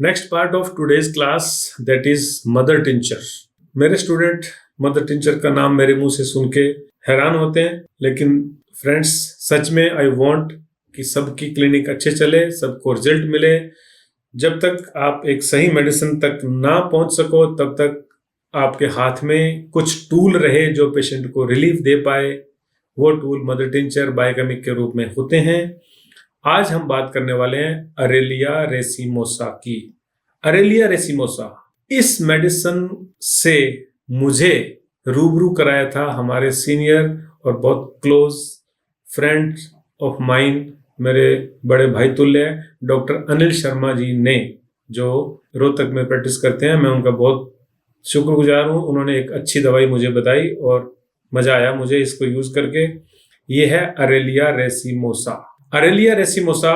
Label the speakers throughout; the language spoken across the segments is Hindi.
Speaker 1: Next part of today's class that is mother tincture. मेरे स्टूडेंट मदर टिंचर का नाम मेरे मुंह से सुन के हैरान होते हैं, लेकिन फ्रेंड्स सच में आई वांट कि सबकी क्लिनिक अच्छे चले, सबको रिजल्ट मिले। जब तक आप एक सही मेडिसिन तक ना पहुंच सको तब तक आपके हाथ में कुछ टूल रहे जो पेशेंट को रिलीफ दे पाए। वो टूल मदर टिंचर बायोकेमिक के रूप में होते हैं। आज हम बात करने वाले हैं अरेलिया रेसिमोसा की। अरेलिया रेसिमोसा, इस मेडिसिन से मुझे रूबरू कराया था हमारे सीनियर और बहुत क्लोज फ्रेंड ऑफ माइंड, मेरे बड़े भाई तुल्य डॉक्टर अनिल शर्मा जी ने, जो रोहतक में प्रैक्टिस करते हैं। मैं उनका बहुत शुक्रगुजार हूँ। उन्होंने एक अच्छी दवाई मुझे बताई और मजा आया मुझे इसको यूज करके। ये है अरेलिया रेसिमोसा। अरेलिया रेसिमोसा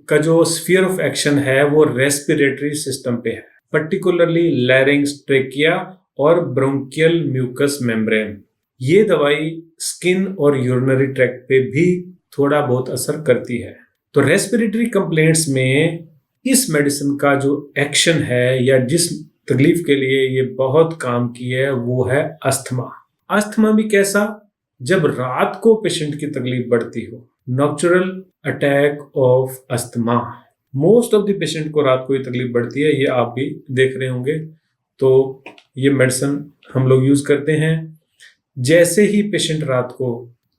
Speaker 1: का जो स्फीयर ऑफ एक्शन है वो रेस्पिरेटरी सिस्टम पे है, पर्टिकुलरली लैरिंग्स, ट्रेकिया और ब्रोंकियल म्यूकस मेम्ब्रेन। ये दवाई स्किन और यूरिनरी ट्रैक्ट पे भी थोड़ा बहुत असर करती है। तो रेस्पिरेटरी कंप्लेंट्स में इस मेडिसिन का जो एक्शन है या जिस तकलीफ के लिए ये बहुत काम की है वो है अस्थमा। अस्थमा भी कैसा? जब रात को पेशेंट की तकलीफ बढ़ती हो, nocturnal attack of asthma. Most of the patient को रात को ये तकलीफ बढ़ती है, ये आप भी देख रहे होंगे। तो ये मेडिसिन हम लोग यूज करते हैं। जैसे ही पेशेंट रात को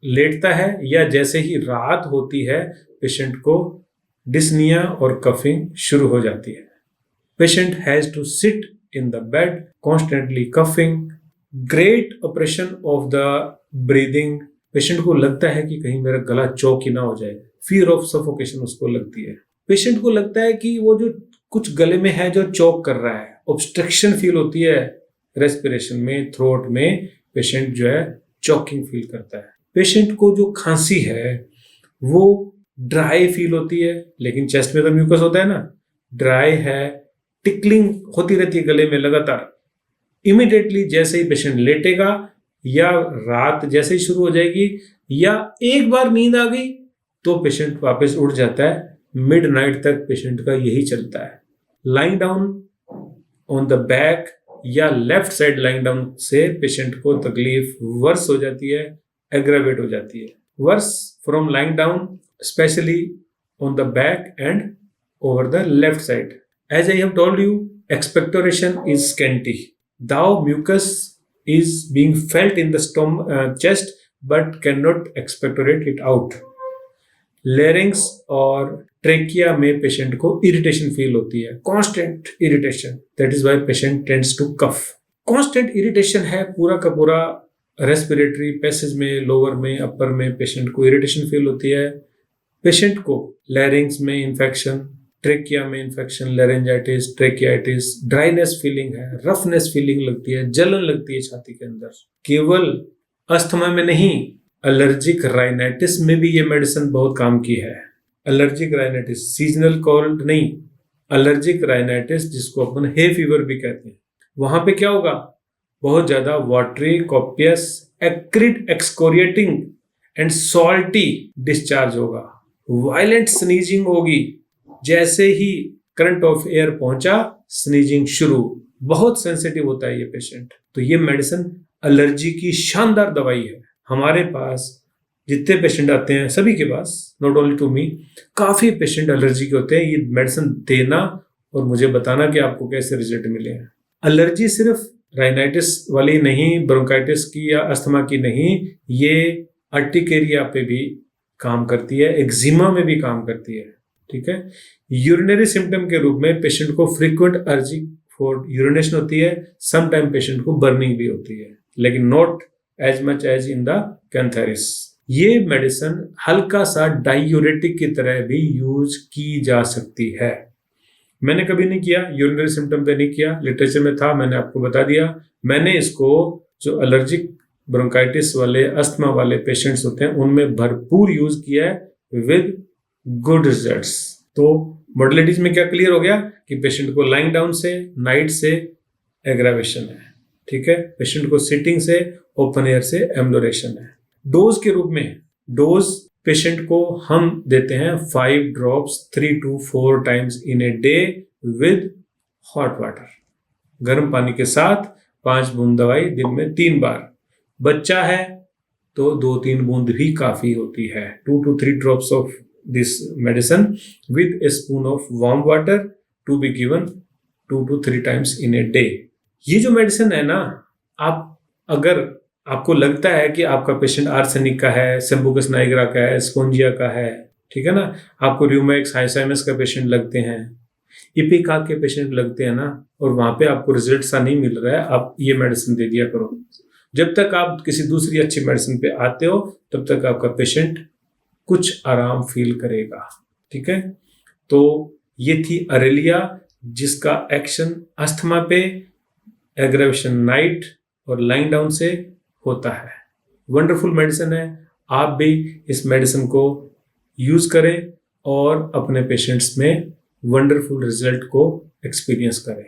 Speaker 1: लेटता है या जैसे ही रात होती है, पेशेंट को डिस्निया और कफिंग शुरू हो जाती है। Patient has to sit in the bed constantly coughing, great operation of the breathing. Patient को लगता है कि कहीं मेरा गला चौक ही ना हो जाए, फियर ऑफ सफोकेशन उसको लगती है। पेशेंट को लगता है कि वो जो कुछ गले में है जो चौक कर रहा है, ऑब्स्ट्रक्शन फील होती है रेस्पिरेशन में, थ्रोट में। पेशेंट जो है चौकिंग फील करता है। पेशेंट को जो खांसी है वो ड्राई फील होती है, लेकिन चेस्ट में तो म्यूकस होता है ना, ड्राई है। टिकलिंग होती रहती है गले में लगातार। इमीडिएटली जैसे ही पेशेंट लेटेगा या रात जैसे ही शुरू हो जाएगी या एक बार नींद आ गई तो पेशेंट वापस उठ जाता है। मिडनाइट तक पेशेंट का यही चलता है। Lying down on the back या लेफ्ट साइड लाइंग डाउन से पेशेंट को तकलीफ वर्स हो जाती है, एग्रावेट हो जाती है। Worse from lying down, especially on the back and over the left side. As I have told you, expectoration is scanty. Thou mucus is being felt in the chest but cannot expectorate it out. Larynx और trachea में पेशेंट को इरिटेशन फील होती है, constant irritation. That is why patient tends to cough. Constant irritation है पूरा का पूरा रेस्पिरेटरी पैसेज में, लोअर में, अपर में पेशेंट को इरिटेशन फील होती है। पेशेंट को लैरिंग्स में इन्फेक्शन, ट्रेकिया में इन्फेक्शन, लेरेंजाइटिस, ट्रेकियाइटिस, ड्राइनेस फीलिंग है, रफनेस फीलिंग लगती है, जलन लगती है छाती के अंदर। केवल अस्थमा में नहीं, एलर्जिक राइनाइटिस में भी ये मेडिसिन बहुत काम की है। एलर्जिक राइनाइटिस, सीजनल कोल्ड नहीं, एलर्जिक राइनाइटिस जिसको अपन हे फीवर भी कहते हैं। वहां पे क्या होगा? बहुत ज्यादा watery, copious, acrid, excoriating and salty discharge होगा। वायलेंट स्नीजिंग होगी। जैसे ही करंट ऑफ एयर पहुंचा, स्नीजिंग शुरू। बहुत सेंसिटिव होता है ये पेशेंट। तो ये मेडिसिन एलर्जी की शानदार दवाई है। हमारे पास जितने पेशेंट आते हैं, सभी के पास, नॉट ओनली टू मी, काफी पेशेंट एलर्जी के होते हैं। ये मेडिसिन देना और मुझे बताना कि आपको कैसे रिजल्ट मिले हैं। एलर्जी सिर्फ राइनाइटिस वाली नहीं, ब्रोंकाइटिस की या अस्थमा की नहीं, ये अर्टिकेरिया पे भी काम करती है, एक्जिमा में भी काम करती है। ठीक है। यूरिनरी सिम्टम के रूप में पेशेंट को फ्रीक्वेंट अर्जी फॉर यूरिनेशन होती है। सम टाइम पेशेंट को बर्निंग भी होती है, लेकिन not as much as in the cantharis. ये मेडिसिन हल्का सा डायूरेटिक की तरह भी यूज की जा सकती है। मैंने कभी नहीं किया, यूरिनरी सिम्टम पे नहीं किया, लिटरेचर में था, मैंने आपको बता दिया। मैंने इसको जो एलर्जिक ब्रोंकाइटिस वाले, अस्थमा वाले पेशेंट्स होते हैं उनमें भरपूर यूज किया है विद गुड रिजल्ट्स। तो मॉडलिटीज में क्या क्लियर हो गया कि पेशेंट को लाइंग डाउन से, नाइट से एग्रावेशन है। ठीक है। पेशेंट को सिटिंग से, ओपन एयर से एम्लोरेशन है। डोज के रूप में, डोज पेशेंट को हम देते हैं 5 drops 3 to 4 times in a day with hot water. गर्म पानी के साथ 5 बूंद दवाई दिन में 3 बार। बच्चा है तो 2-3 बूंद भी काफी होती है। 2 to 3 drops of this medicine with a spoon of warm water to be given 2 to 3 times in a day। ये जो मेडिसिन है ना, आप अगर आपको लगता है कि आपका पेशेंट आर्सेनिक का है, सेम्बुकस नाइग्रा का है, स्पोंजिया का है, ठीक है ना, आपको र्यूमेक्स हाइसाइनस का पेशेंट लगते हैं, इपिकाक के पेशेंट लगते हैं ना, और वहां पे आपको रिजल्ट सा नहीं मिल रहा है, आप ये मेडिसिन दे दिया करो। जब तक आप किसी दूसरी अच्छी मेडिसिन पे आते हो तब तक आपका पेशेंट कुछ आराम फील करेगा। ठीक है, तो ये थी अरेलिया, जिसका एक्शन अस्थमा पे, एग्रेवेशन नाइट और लाइंग डाउन से होता है। वंडरफुल मेडिसिन है, आप भी इस मेडिसिन को यूज करें और अपने पेशेंट्स में वंडरफुल रिजल्ट को एक्सपीरियंस करें।